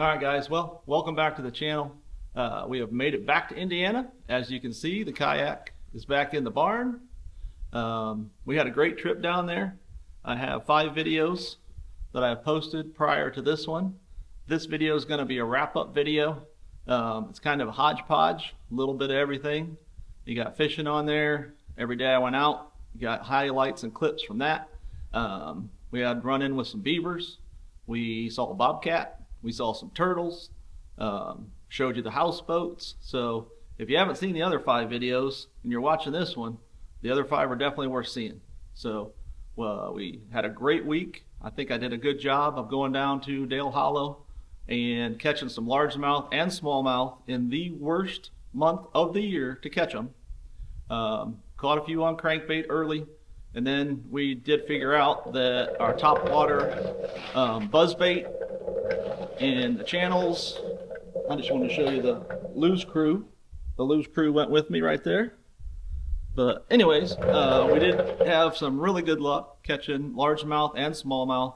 All right, guys. Well, welcome back to the channel. We have made it back to Indiana. As you can see, the kayak is back in the barn. We had a great trip down there. I have 5 videos that I have posted prior to this one. This video is going to be a wrap-up video. It's kind of a hodgepodge, a little bit of everything. You got fishing on there. Every day I went out, you got highlights and clips from that. We had run in with some beavers. We saw a bobcat. We saw some turtles. Showed you the houseboats. So if you haven't seen the other 5 videos and you're watching this one, the other 5 are definitely worth seeing. So we had a great week. I think I did a good job of going down to Dale Hollow and catching some largemouth and smallmouth in the worst month of the year to catch them. Caught a few on crankbait early, and then we did figure out that our top water buzzbait in the channels. I just want to show you the Lew's Crew. The Lew's Crew went with me right there. But anyways, we did have some really good luck catching largemouth and smallmouth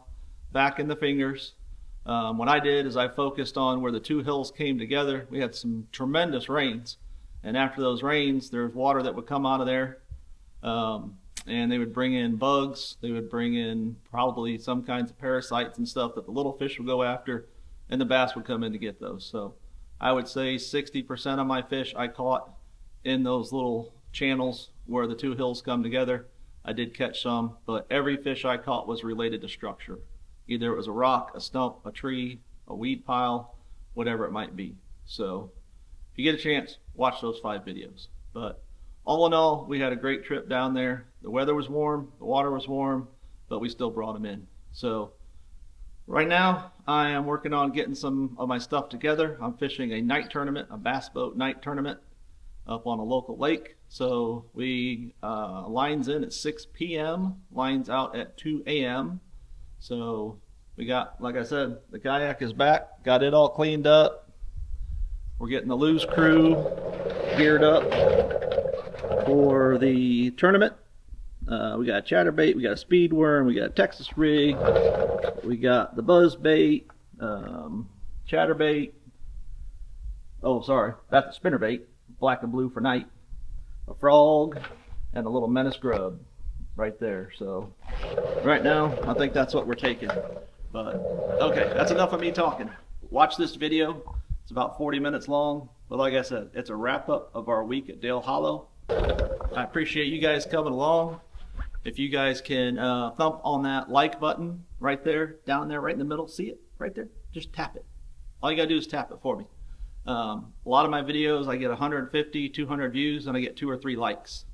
back in the fingers. What I did is I focused on where the 2 hills came together. We had some tremendous rains, and after those rains there's water that would come out of there, and they would bring in bugs. They would bring in probably some kinds of parasites and stuff that the little fish would go after, and the bass would come in to get those. So I would say 60% of my fish I caught in those little channels where the 2 hills come together. I did catch some, but every fish I caught was related to structure. Either it was a rock, a stump, a tree, a weed pile, whatever it might be. So if you get a chance, watch those 5 videos. But all in all, we had a great trip down there. The weather was warm, the water was warm, but we still brought them in. So right now, I am working on getting some of my stuff together. I'm fishing a night tournament, a bass boat night tournament up on a local lake. So we lines in at 6 p.m., lines out at 2 a.m. So we got, like I said, the kayak is back, got it all cleaned up. We're getting the Lew's Crew geared up for the tournament. We got a chatterbait, we got a speed worm, we got a Texas rig, we got the buzz bait, chatterbait. Oh, sorry, that's a spinnerbait, black and blue for night, a frog, and a little menace grub right there. So right now, I think that's what we're taking. But okay, that's enough of me talking. Watch this video. It's about 40 minutes long, but like I said, it's a wrap-up of our week at Dale Hollow. I appreciate you guys coming along. If you guys can thump on that like button right there, down there, right in the middle, see it right there? Just tap it. All you gotta do is tap it for me. A lot of my videos, I get 150, 200 views, and I get 2 or 3 likes.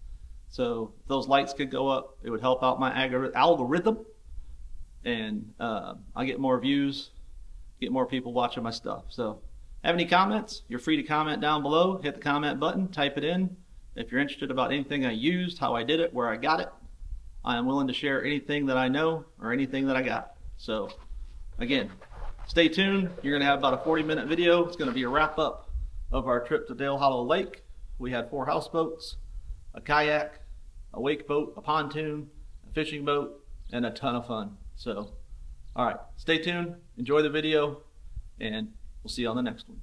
So if those likes could go up, it would help out my algorithm, and I get more views, get more people watching my stuff. So have any comments? You're free to comment down below. Hit the comment button, type it in. If you're interested about anything I used, how I did it, where I got it, I am willing to share anything that I know or anything that I got. So again, stay tuned. You're going to have about a 40-minute video. It's going to be a wrap-up of our trip to Dale Hollow Lake. We had 4 houseboats, a kayak, a wake boat, a pontoon, a fishing boat, and a ton of fun. So, all right, stay tuned, enjoy the video, and we'll see you on the next one.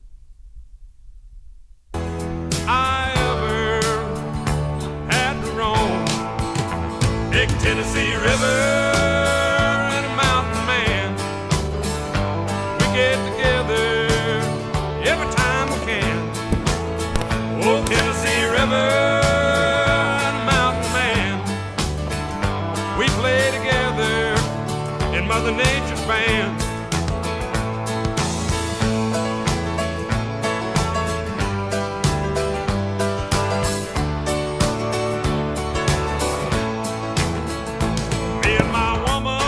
I ever had to roam big Tennessee River and a mountain man. We get together every time we can. Oh, Tennessee River and a mountain man. We play together in Mother Nature's band. Me and my woman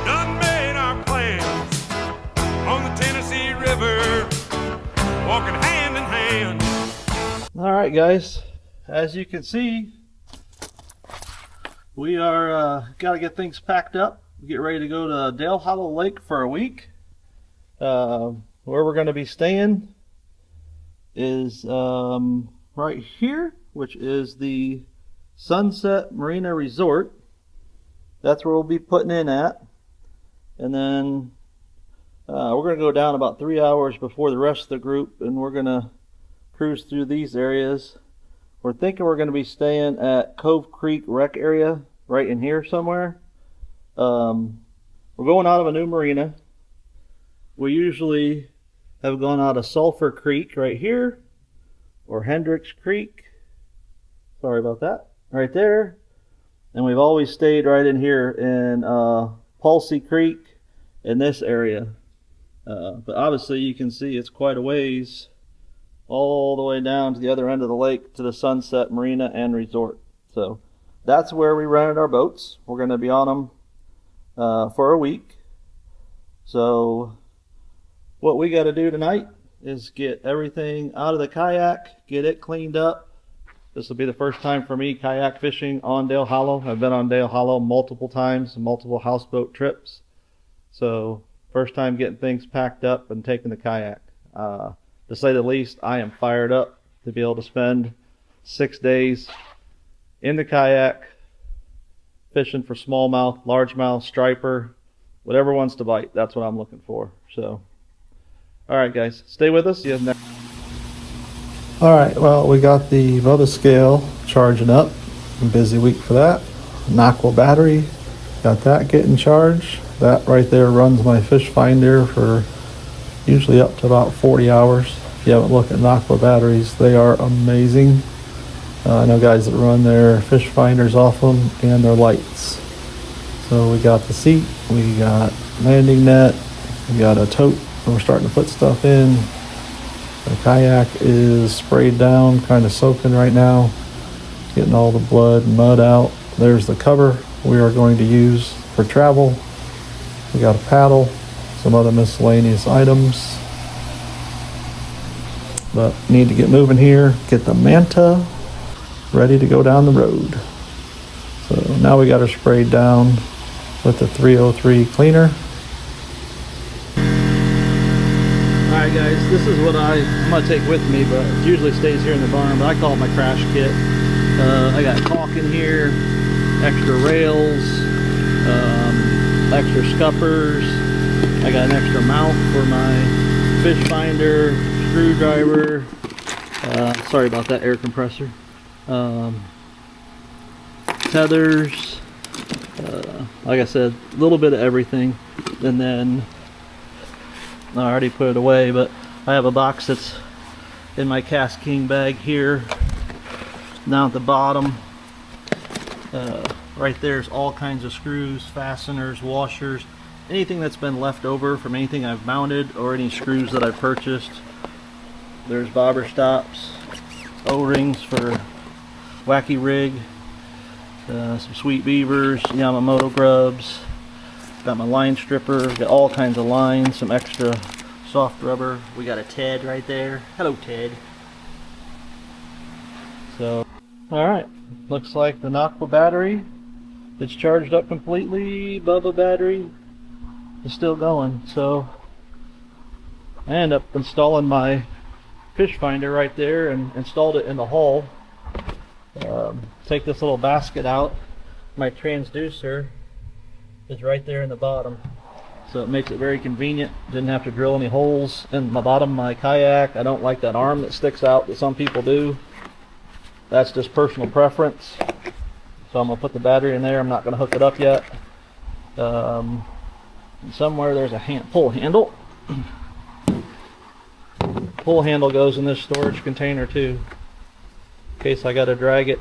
done made our plans on the Tennessee River, walking hand in hand. All right, guys, as you can see, we are got to get things packed up, get ready to go to Dale Hollow Lake for a week. Where we're going to be staying is right here, which is the Sunset Marina Resort. That's where we'll be putting in at. And then We're going to go down about 3 hours before the rest of the group, and we're going to cruise through these areas. We're thinking we're going to be staying at Cove Creek Rec area, right in here somewhere. We're going out of a new marina. We usually have gone out of Sulphur Creek right here, or Hendricks Creek. Sorry about that. Right there. And we've always stayed right in here in Palsy Creek in this area. But obviously you can see it's quite a ways all the way down to the other end of the lake to the Sunset Marina and Resort. So that's where we rented our boats. We're going to be on them for a week. So what we got to do tonight is get everything out of the kayak, get it cleaned up. This will be the first time for me kayak fishing on Dale Hollow. I've been on Dale Hollow multiple times, multiple houseboat trips. So first time getting things packed up and taking the kayak. To say the least, I am fired up to be able to spend 6 days in the kayak fishing for smallmouth, largemouth, striper, whatever wants to bite. That's what I'm looking for. So, all right, guys, stay with us. All right, well, we got the Bubba scale charging up. Busy week for that. Nockwell battery, got that getting charged. That right there runs my fish finder for usually up to about 40 hours. If you haven't looked at Nockwell batteries, they are amazing. I know guys that run their fish finders off them and their lights. So we got the seat, we got landing net, we got a tote, and we're starting to put stuff in. The kayak is sprayed down, kind of soaking right now, getting all the blood and mud out. There's the cover we are going to use for travel. We got a paddle, some other miscellaneous items, but need to get moving here, get the Manta ready to go down the road. So now we got her sprayed down with the 303 cleaner. Alright guys, this is what I'm going to take with me, but it usually stays here in the barn, but I call it my crash kit. I got caulk in here, extra rails, extra scuppers. I got an extra mount for my fish finder, screwdriver. Sorry about that air compressor. Tethers. Like I said, a little bit of everything. And then I already put it away, but I have a box that's in my Cast King bag here. Down at the bottom, right there's all kinds of screws, fasteners, washers, anything that's been left over from anything I've mounted or any screws that I've purchased. There's bobber stops, O-rings for Wacky Rig, some Sweet Beavers, Yamamoto grubs. Got my line stripper, got all kinds of lines, some extra soft rubber. We got a Ted right there. Hello, Ted. So, alright, looks like the Nockwell battery is charged up completely. Bubba battery is still going. So, I ended up installing my fish finder right there and installed it in the hull. Take this little basket out. My transducer is right there in the bottom, so it makes it very convenient. Didn't have to drill any holes in the bottom of my kayak. I don't like that arm that sticks out that some people do. That's just personal preference. So I'm gonna put the battery in there. I'm not gonna hook it up yet. Somewhere there's a pull handle. Pull handle goes in this storage container too, in case I gotta drag it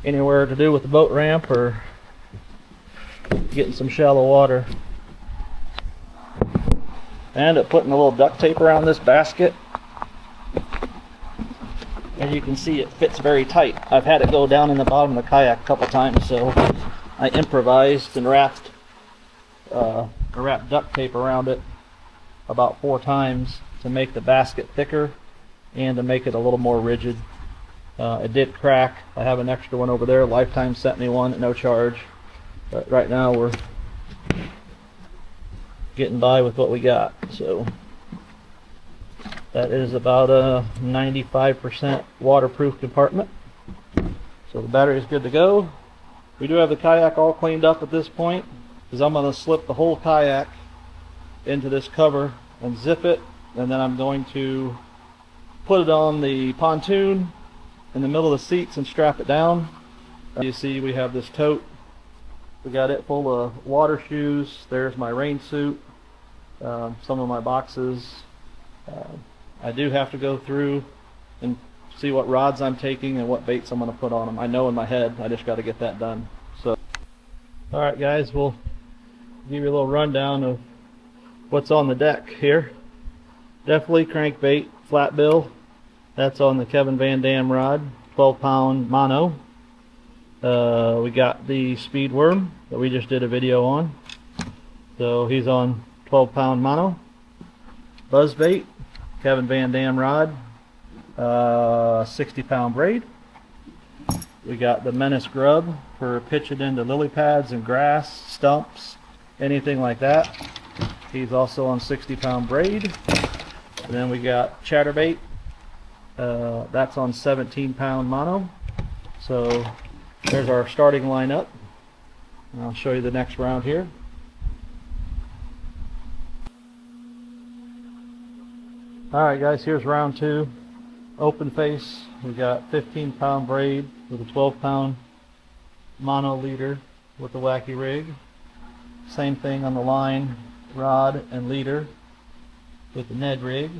anywhere to do with the boat ramp or getting some shallow water. I ended up putting a little duct tape around this basket. As you can see, it fits very tight. I've had it go down in the bottom of the kayak a couple times, so I improvised and wrapped duct tape around it about 4 times to make the basket thicker and to make it a little more rigid. It did crack. I have an extra one over there. Lifetime sent me one at no charge. But right now we're getting by with what we got. So that is about a 95% waterproof compartment. So the battery is good to go. We do have the kayak all cleaned up at this point, because I'm going to slip the whole kayak into this cover and zip it, and then I'm going to put it on the pontoon in the middle of the seats and strap it down. You see we have this tote. We got it full of water shoes. There's my rain suit, some of my boxes. I do have to go through and see what rods I'm taking and what baits I'm going to put on them. I know in my head, I just got to get that done. So, all right guys, we'll give you a little rundown of what's on the deck here. Definitely crankbait, flat bill. That's on the Kevin Van Dam rod, 12-pound mono. We got the speed worm that we just did a video on. So he's on 12-pound mono. Buzzbait, Kevin Van Dam rod, 60-pound braid. We got the Menace grub for pitching into lily pads and grass, stumps, anything like that. He's also on 60-pound braid. And then we got chatterbait. That's on 17-pound mono. So there's our starting lineup. And I'll show you the next round here. Alright guys, here's round 2. Open face. We got 15-pound braid with a 12-pound mono leader with the wacky rig. Same thing on the line, rod and leader with the Ned rig.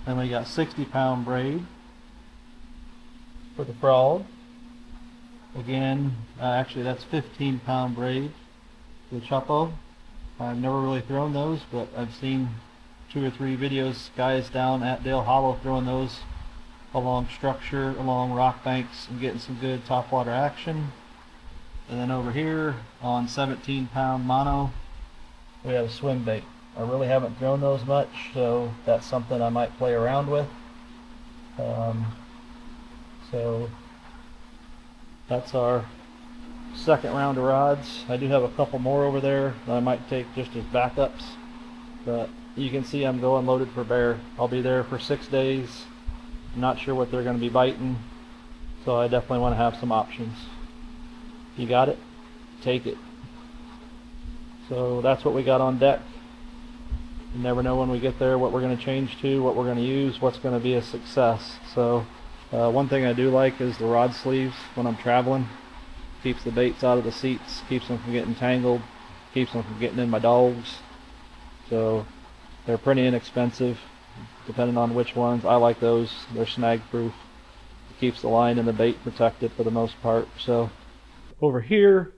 Then we got 60-pound braid for the frog. Again, actually that's 15-pound braid for the Choppo. I've never really thrown those, but I've seen 2 or 3 videos, guys down at Dale Hollow throwing those along structure, along rock banks, and getting some good topwater action. And then over here on 17-pound mono, we have a swim bait. I really haven't thrown those much, so that's something I might play around with. So that's our second round of rods. I do have a couple more over there that I might take just as backups, but you can see I'm going loaded for bear. I'll be there for 6 days. I'm not sure what they're going to be biting, so I definitely want to have some options. You got it? Take it. So that's what we got on deck. You never know when we get there what we're going to change to, what we're going to use, what's going to be a success. So one thing I do like is the rod sleeves when I'm traveling. Keeps the baits out of the seats, keeps them from getting tangled, keeps them from getting in my dogs. So they're pretty inexpensive depending on which ones. I like those. They're snag proof. It keeps the line and the bait protected for the most part. So over here,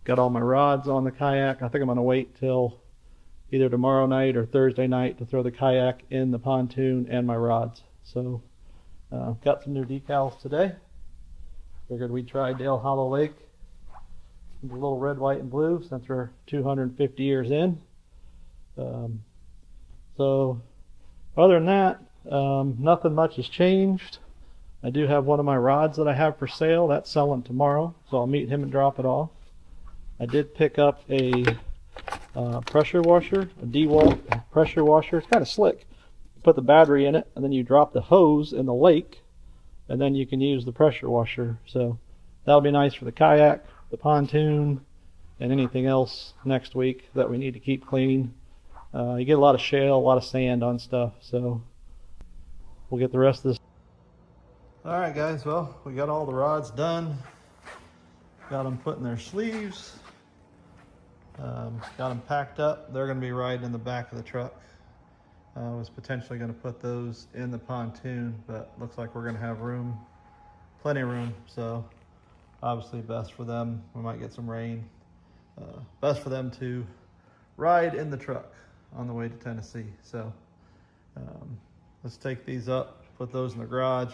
got all my rods on the kayak. I think I'm going to wait till either tomorrow night or Thursday night to throw the kayak in the pontoon and my rods. So got some new decals today. Figured we'd try Dale Hollow Lake. The little red, white, and blue since we're 250 years in. So other than that, nothing much has changed. I do have one of my rods that I have for sale. That's selling tomorrow, so I'll meet him and drop it off. I did pick up a pressure washer, a DeWalt pressure washer. It's kind of slick. You put the battery in it, and then you drop the hose in the lake, and then you can use the pressure washer. So that'll be nice for the kayak, the pontoon, and anything else next week that we need to keep clean. You get a lot of shale, a lot of sand on stuff, so we'll get the rest of this. All right, guys, well, we got all the rods done. Got them put in their sleeves. Got them packed up. They're going to be riding in the back of the truck. I was potentially going to put those in the pontoon, but looks like we're going to have room, plenty of room, so obviously best for them. We might get some rain. Best for them to ride in the truck on the way to Tennessee. So let's take these up, put those in the garage,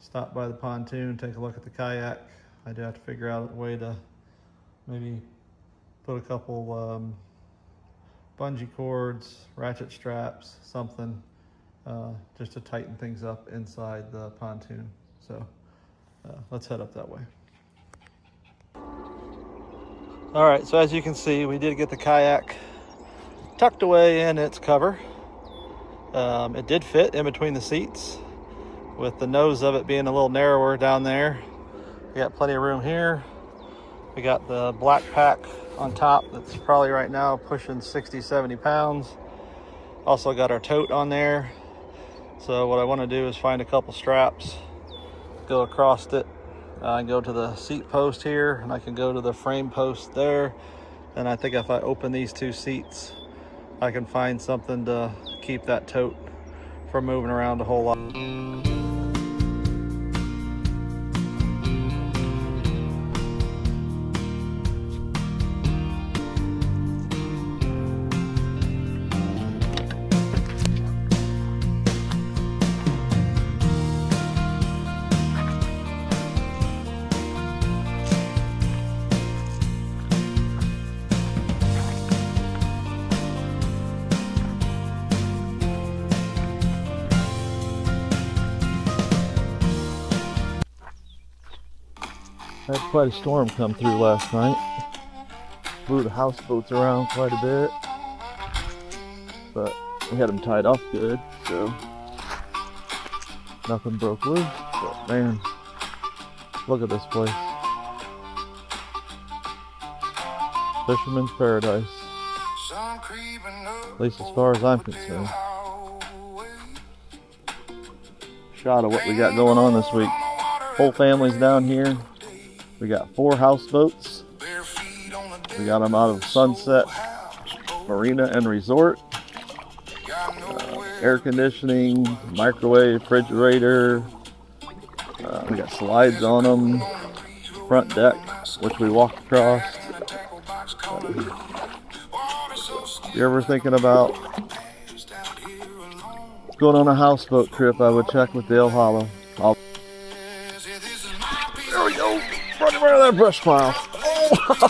stop by the pontoon, take a look at the kayak. I do have to figure out a way to maybe put a couple bungee cords, ratchet straps, something just to tighten things up inside the pontoon. So let's head up that way. All right, so as you can see, we did get the kayak tucked away in its cover. It did fit in between the seats, with the nose of it being a little narrower down there. We got plenty of room here. We got the black pack on top that's probably right now pushing 60, 70 pounds. Also got our tote on there. So what I want to do is find a couple straps, go across it, and go to the seat post here, and I can go to the frame post there. And I think if I open these two seats, I can find something to keep that tote from moving around a whole lot. Had quite a storm come through last night. Blew the houseboats around quite a bit, but we had them tied off good, so nothing broke loose. But man, look at this place. Fisherman's paradise. At least as far as I'm concerned. Shot of what we got going on this week. Whole family's down here. We got 4 houseboats. We got them out of Sunset Marina and Resort. Air conditioning, microwave, refrigerator. We got slides on them. Front deck, which we walked across. If you're ever thinking about going on a houseboat trip, I would check with Dale Hollow. There we go. Running right out of that brush pile.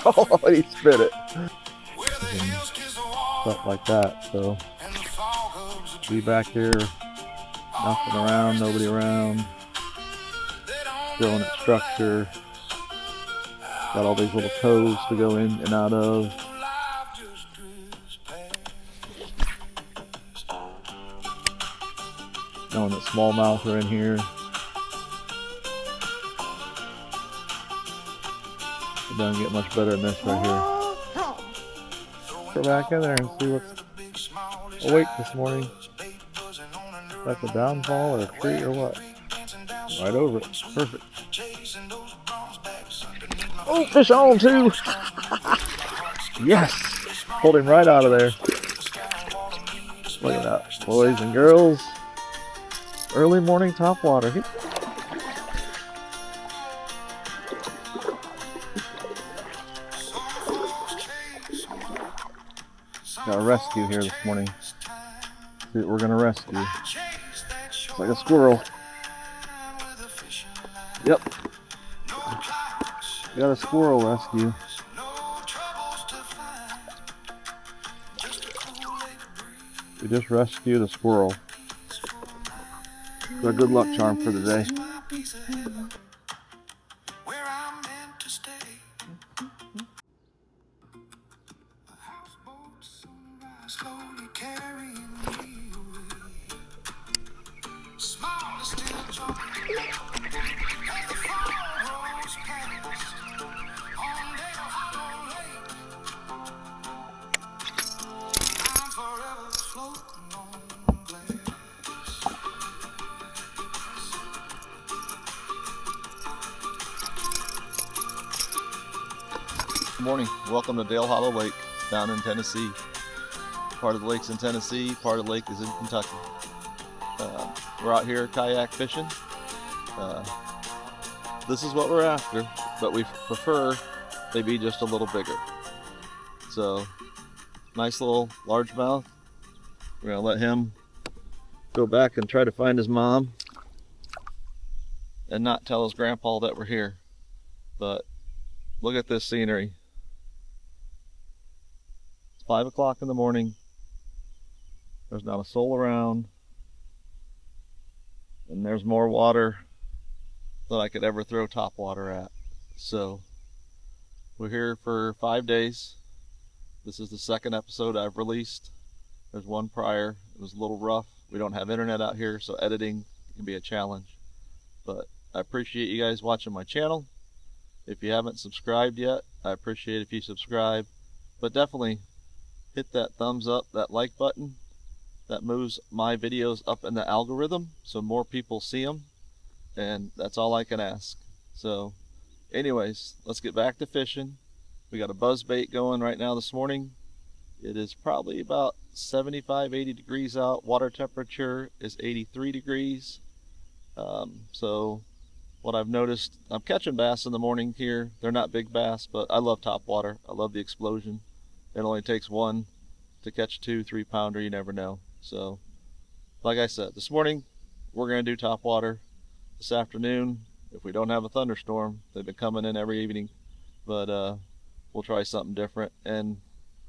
Oh, he spit it. Stuff like that. So, be back here, nothing around, nobody around. Building its structure. Got all these little coves to go in and out of. Knowing that smallmouth are in here. It doesn't get much better than this right here. Go back in there and see what's awake this morning. Is that the downfall or a tree or what? Right over it. Perfect. Oh, fish on too! Yes! Pulled him right out of there. Look at that, boys and girls. Early morning topwater. Got a rescue here this morning. See what we're gonna rescue. It's like a squirrel. Yep. Got a squirrel rescue. We just rescued a squirrel. It's a good luck charm for the day. Good morning. Welcome to Dale Hollow Lake down in Tennessee. Part of the lake's in Tennessee, part of the lake is in Kentucky. We're out here kayak fishing. This is what we're after, but we prefer they be just a little bigger. So, nice little largemouth. We're gonna let him go back and try to find his mom and not tell his grandpa that we're here. But look at this scenery. 5 o'clock in the morning. There's not a soul around. And there's more water than I could ever throw top water at. So we're here for 5 days. This is the second episode I've released. There's one prior. It was a little rough. We don't have internet out here, so editing can be a challenge. But I appreciate you guys watching my channel. If you haven't subscribed yet, I appreciate if you subscribe. but definitely hit that thumbs up, that like button. That moves my videos up in the algorithm so more people see them, and that's all I can ask. So anyways, let's get back to fishing. We got a buzz bait going right now this morning. It is probably about 75, 80 degrees out. Water temperature is 83 degrees. So what I've noticed, I'm catching bass in the morning here. They're not big bass, but I love top water. I love the explosion. It only takes one to catch a 2-3 pounder. You never know. So like I said, this morning we're going to do top water. This afternoon, if we don't have a thunderstorm, they've been coming in every evening, but we'll try something different. And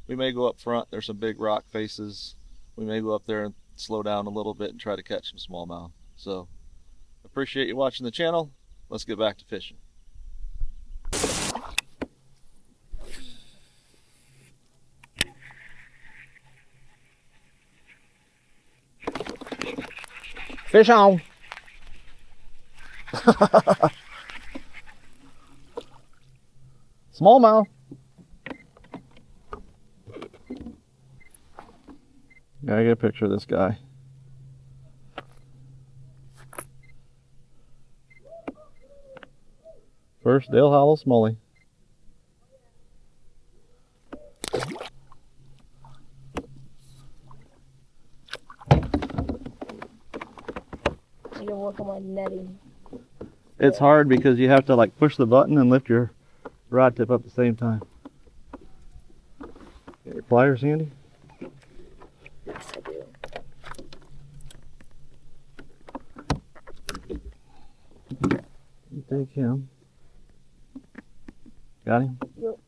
we may go up front. There's some big rock faces. We may go up there and slow down a little bit and try to catch some smallmouth. So appreciate you watching the channel. Let's get back to fishing. Fish on. Smallmouth. Gotta get a picture of this guy. First Dale Hollow Smallie. I need to work on my netting. It's hard because you have to like push the button and lift your rod tip up at the same time. Got your pliers handy? Yes, I do. You take him. Got him? Yep.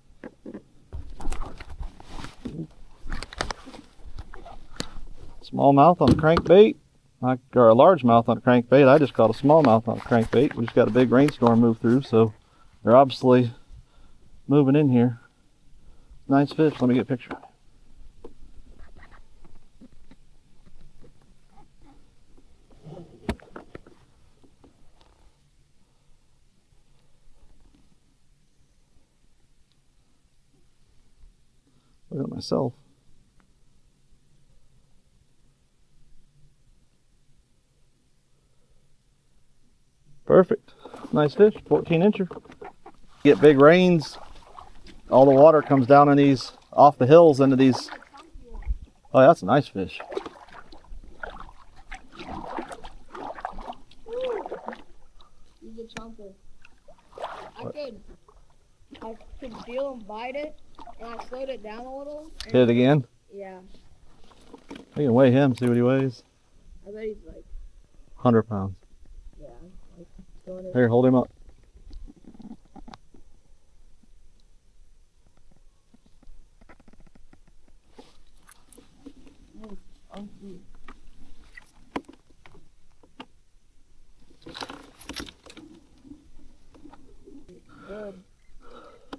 Smallmouth on a crankbait. Or a largemouth on a crankbait. I just caught a smallmouth on a crankbait. We just got a big rainstorm move through, so they're obviously moving in here. Nice fish. Let me get a picture. Look at myself. Perfect. Nice fish. 14-incher. Get big rains, all the water comes down in these, off the hills into these. Oh, that's a nice fish. He's a chunker. I could feel him bite it, and I slowed it down a little. Hit it again. Yeah, We can weigh him, see what he weighs. I bet he's like, 100 pounds. yeah, like doing it. Here, hold him up. Good.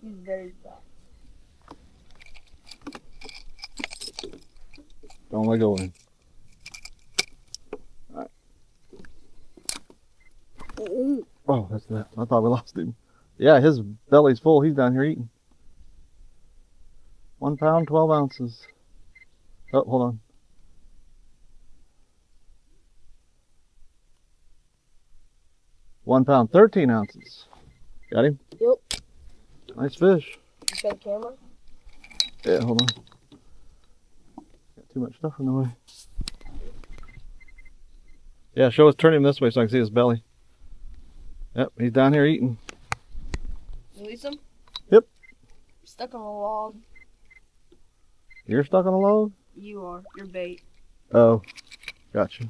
He's very soft. Don't let go of him. All right. Oh, that's that. I thought we lost him. Yeah, his belly's full. He's down here eating. 1 pound, 12 ounces. Oh, hold on. £1 pound, 13 ounces. Got him? Yep. Nice fish. You got a camera? Yeah, hold on. Got too much stuff in the way. Yeah, show us, turn him this way so I can see his belly. Yep, he's down here eating. Release him? Yep. Stuck on a log. You're stuck on a log? You are. You're bait. Oh, gotcha.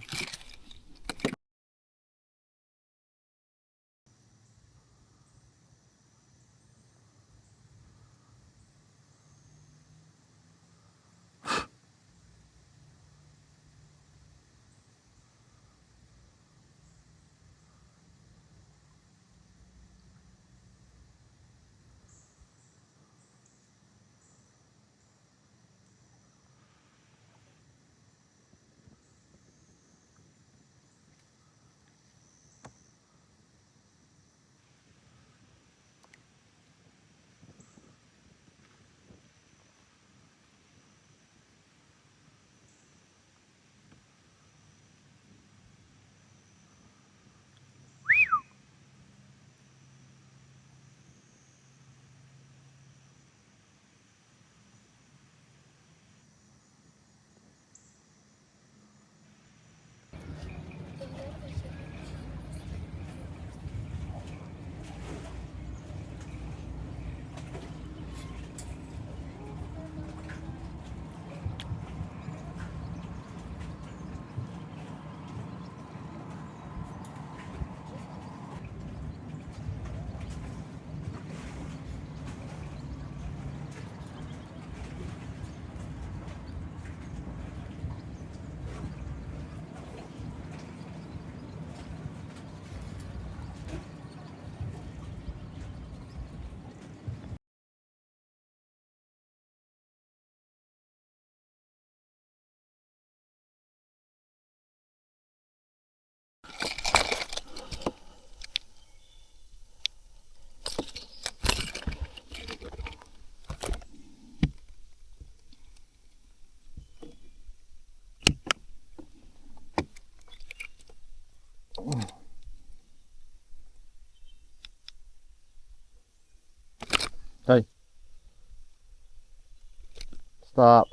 Stop.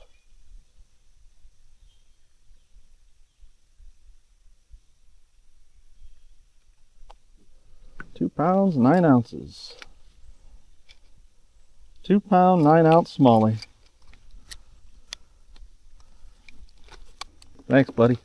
2 pounds, 9 ounces. 2 pound, 9 ounce smallie. Thanks, buddy.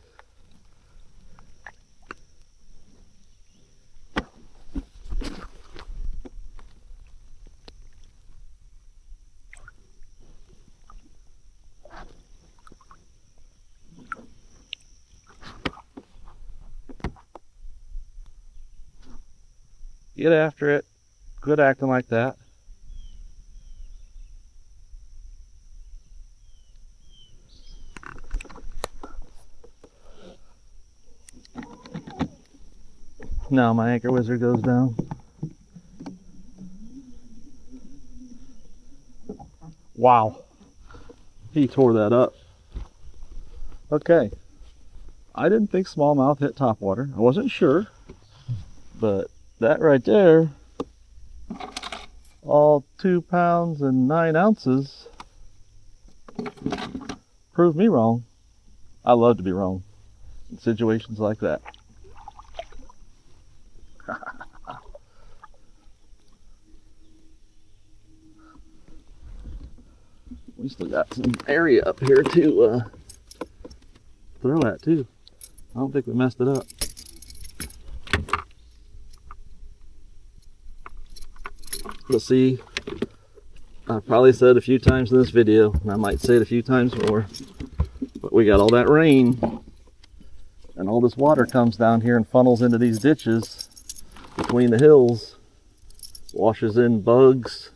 Get after it. Quit acting like that. Now my anchor wizard goes down. Wow. He tore that up. Okay. I didn't think smallmouth hit topwater. I wasn't sure. But that right there, all 2 pounds and 9 ounces, proved me wrong. I love to be wrong in situations like that. We still got some area up here to throw at too. I don't think we messed it up. We'll see. I've probably said a few times in this video, and I might say it a few times more, but we got all that rain, and all this water comes down here and funnels into these ditches between the hills, washes in bugs,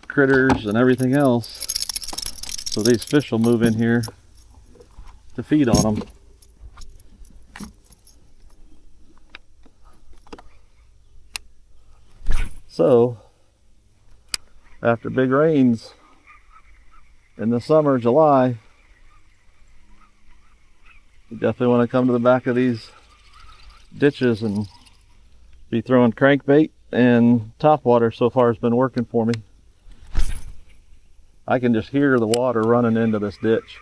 critters, and everything else. So these fish will move in here to feed on them. So, after big rains in the summer, July, you definitely want to come to the back of these ditches and be throwing crankbait, and topwater so far has been working for me. I can just hear the water running into this ditch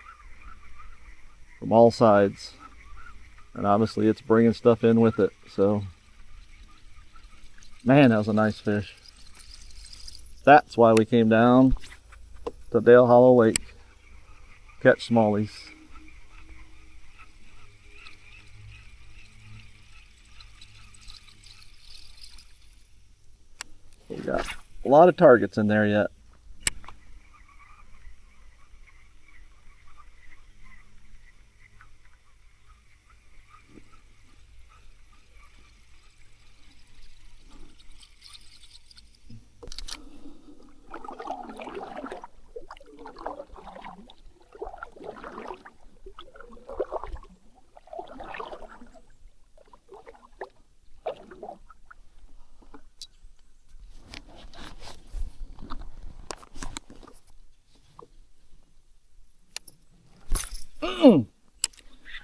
from all sides, and obviously it's bringing stuff in with it. So, man, that was a nice fish. That's why we came down to Dale Hollow Lake, catch smallies. We got a lot of targets in there yet.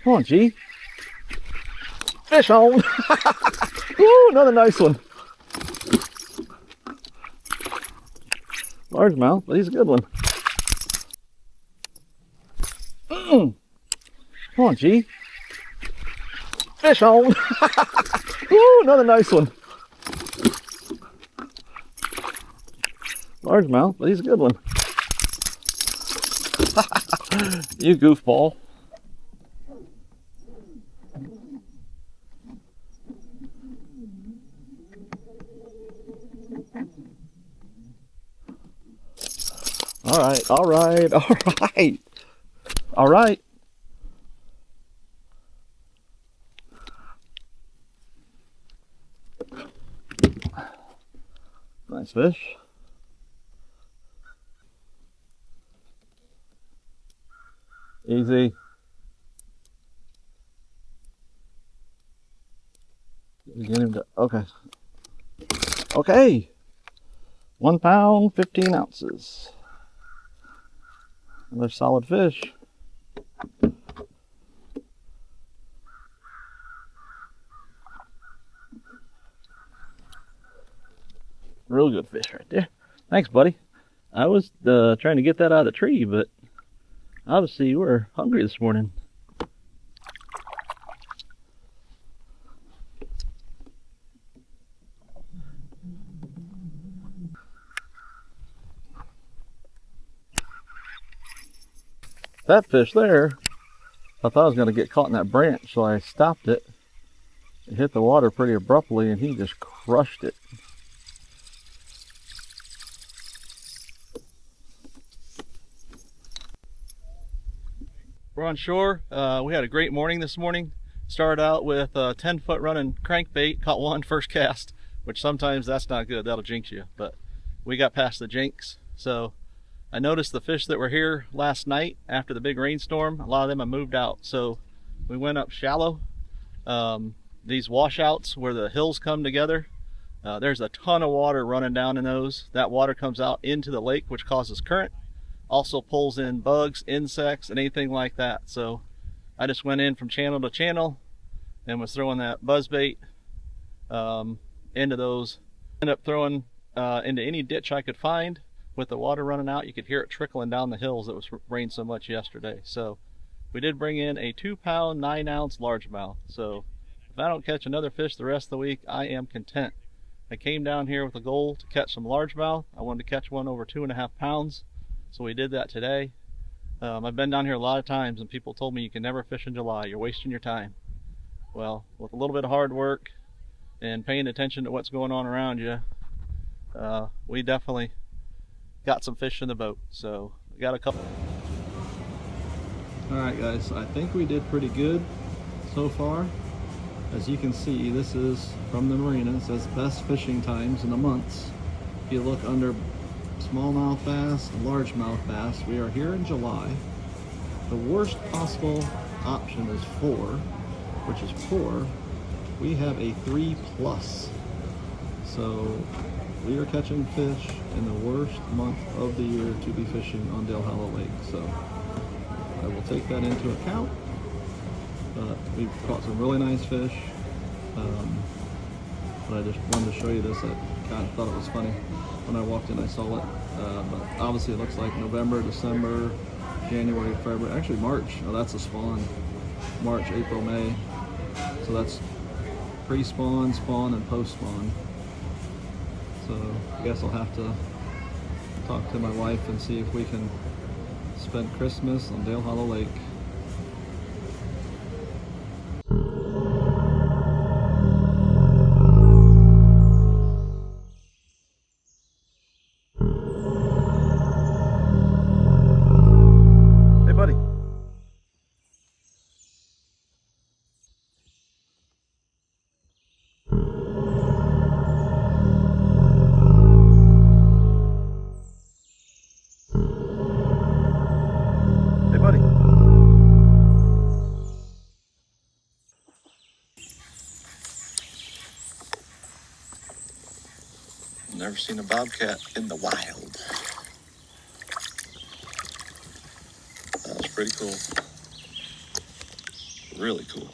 Come on, G. Fish on. Woo, another nice one. Largemouth, but he's a good one. Come on, G. Fish on. Woo, another nice one. Largemouth, but he's a good one. You goofball. All right, all right, all right, all right. Nice fish. Easy. Get him to, okay. Okay. 1 pound, 15 ounces. Another solid fish. Real good fish right there. Thanks, buddy. I was trying to get that out of the tree, but Obviously, you were hungry this morning. That fish there, I thought I was going to get caught in that branch, so I stopped it. It hit the water pretty abruptly, and he just crushed it. We're on shore. We had a great morning this morning. Started out with a 10-foot running crankbait, caught one first cast, which sometimes that's not good, that'll jinx you, but we got past the jinx. So I noticed the fish that were here last night after the big rainstorm, a lot of them have moved out. So we went up shallow. These washouts where the hills come together, there's a ton of water running down in those. That water comes out into the lake, which causes current. Also pulls in bugs, insects, and anything like that. So I just went in from channel to channel and was throwing that buzzbait into those. Ended up throwing into any ditch I could find. With the water running out, you could hear it trickling down the hills. It was rained so much yesterday. So we did bring in a 2-pound, 9-ounce largemouth. So if I don't catch another fish the rest of the week, I am content. I came down here with a goal to catch some largemouth. I wanted to catch one over 2.5 pounds. So we did that today. I've been down here a lot of times and people told me you can never fish in July. You're wasting your time. Well, with a little bit of hard work and paying attention to what's going on around you, we definitely got some fish in the boat. So we got a couple. All right, guys, I think we did pretty good so far. As you can see, this is from the marina. It says best fishing times in the months. If you look under smallmouth bass and largemouth bass, we are here in July. The worst possible option is 4, which is poor. We have a 3+. So we are catching fish in the worst month of the year to be fishing on Dale Hollow Lake. So I will take that into account. But we've caught some really nice fish. But I just wanted to show you this. I kind of thought it was funny. When I walked in, I saw it. But obviously it looks like November, December, January, February, actually March. Oh, that's a spawn. March, April, May. So that's pre-spawn, spawn, and post-spawn. So I guess I'll have to talk to my wife and see if we can spend Christmas on Dale Hollow Lake. Hey, buddy. Hey, buddy. Never seen a bobcat in the wild. That was pretty cool. Really cool.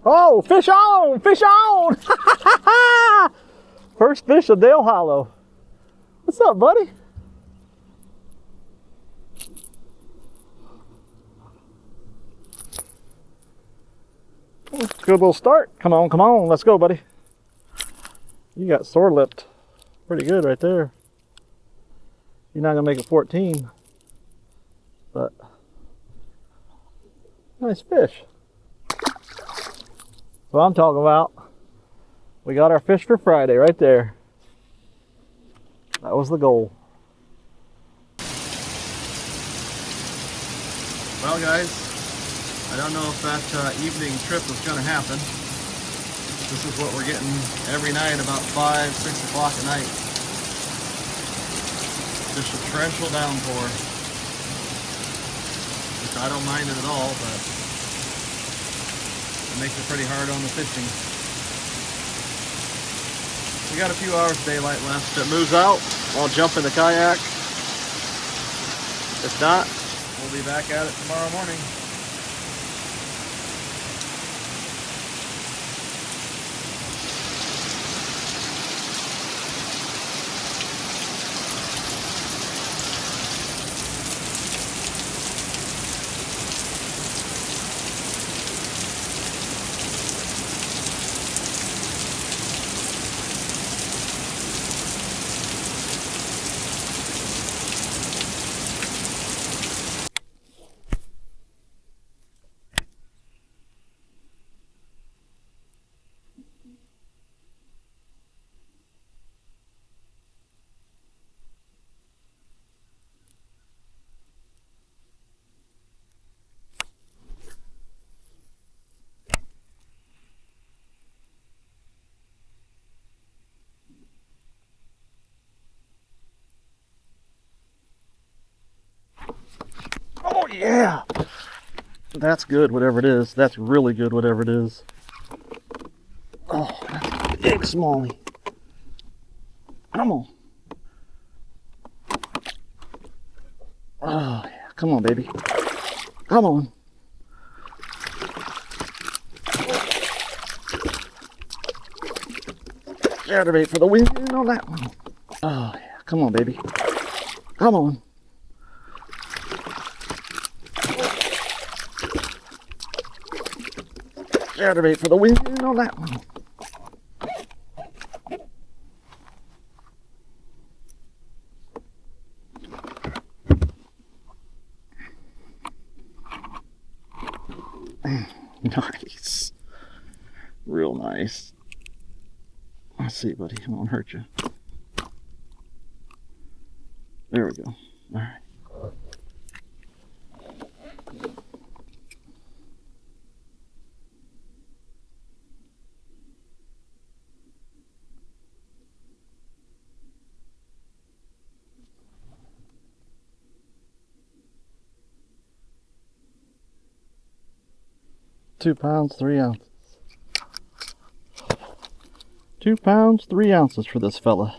Oh, fish on! Fish on! First fish of Dale Hollow. What's up, buddy? Good little start. Come on, let's go, buddy. You got sore lipped pretty good right there. You're not gonna make it 14, but nice fish. What I'm talking about. We got our fish for Friday right there. That was the goal. Well, guys, I don't know if that evening trip was going to happen. This is what we're getting every night about 5, 6 o'clock at night. Just a torrential downpour. Which I don't mind it at all, but it makes it pretty hard on the fishing. We got a few hours of daylight left. If it moves out, I'll jump in the kayak. If not, we'll be back at it tomorrow morning. Oh yeah! That's good, whatever it is. That's really good, whatever it is. Oh, that's a big smallie. Come on. Oh, yeah. Come on, baby. Come on. Chatterbait for the win on that one. Oh, yeah. Come on, baby. Come on. Chatterbait for the win on that one. Nice. Real nice. Let's see, buddy. I won't hurt you. There we go. All right. £2, 3 ounces. 2 pounds, 3 ounces for this fella.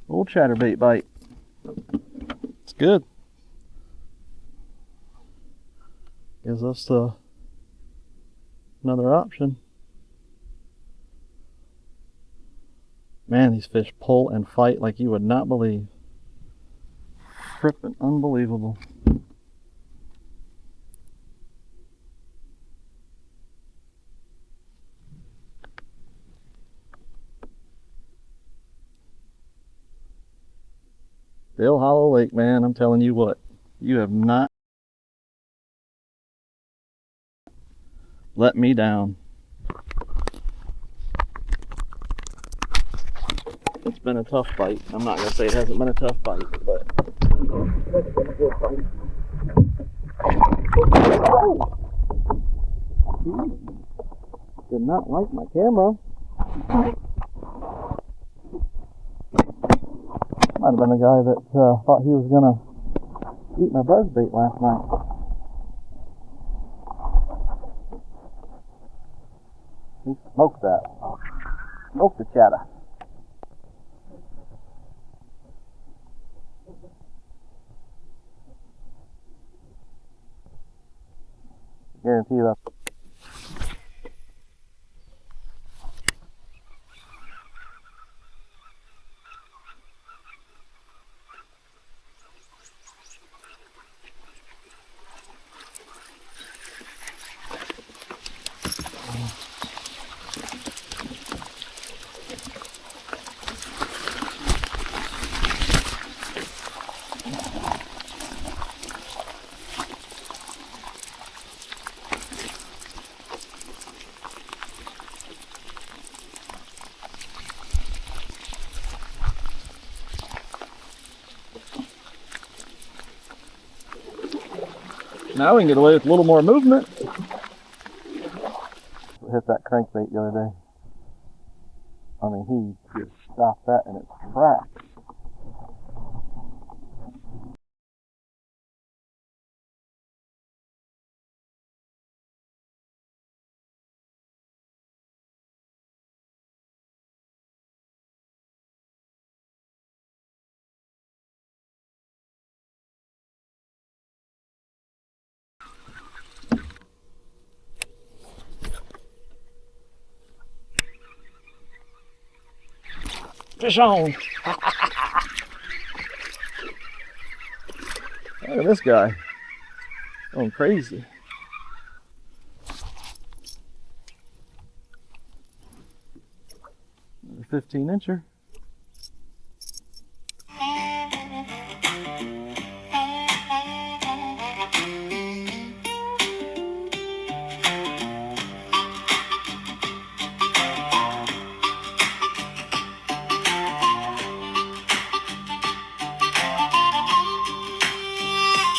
Old chatterbait bite. It's good. Gives us another option. Man, these fish pull and fight like you would not believe. Frippin' unbelievable. Bill Hollow Lake, man, I'm telling you what, you have not let me down. It's been a tough fight. I'm not going to say it hasn't been a tough fight, but it's been a good fight. Did not like my camera. Might have been a guy that thought he was gonna eat my buzzbait last night. He smoked that. Smoked the chatter. Guarantee you that. Now we can get away with a little more movement. We hit that crankbait the other day. I mean, he just stopped that in its tracks. Fish on. Look at this guy. Going crazy. Another 15-incher.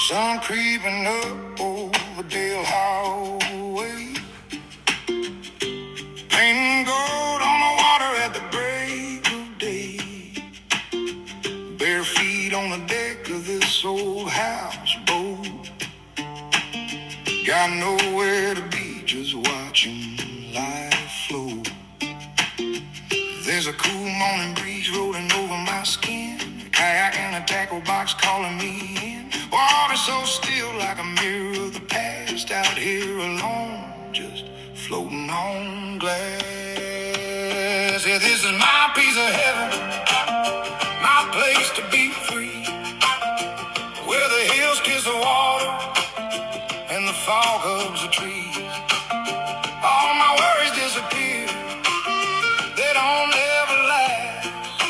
Sun creeping up over Dale Highway, painting gold on the water at the break of day. Bare feet on the deck of this old houseboat, got nowhere to be, just watching life flow. There's a cool morning breeze rolling over my skin, a kayak and a tackle box calling me in. Water so still like a mirror of the past, out here alone, just floating on glass. Yeah, this is my piece of heaven, my place to be free, where the hills kiss the water and the fog hugs the trees. All my worries disappear, they don't ever last.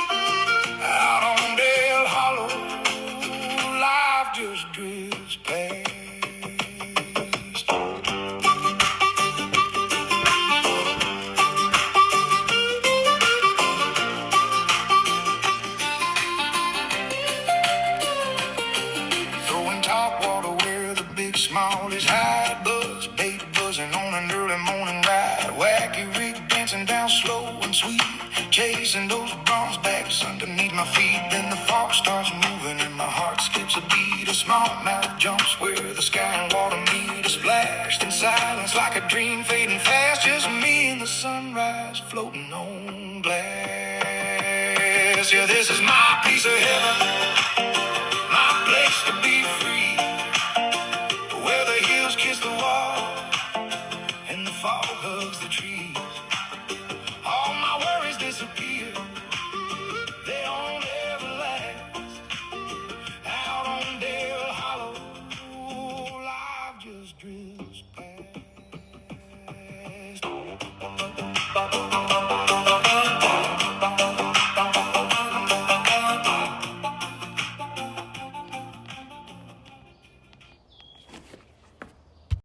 Out on Dale Hollow, life just drifts past. Throwing top water where the big small is high, buzz, bait buzzing on an early morning ride. Wacky rig dancing down slow and sweet, chasing those bronze backs underneath my feet. Then the fog starts moving and my heart skips a beat. A small mouth jumps where the sky and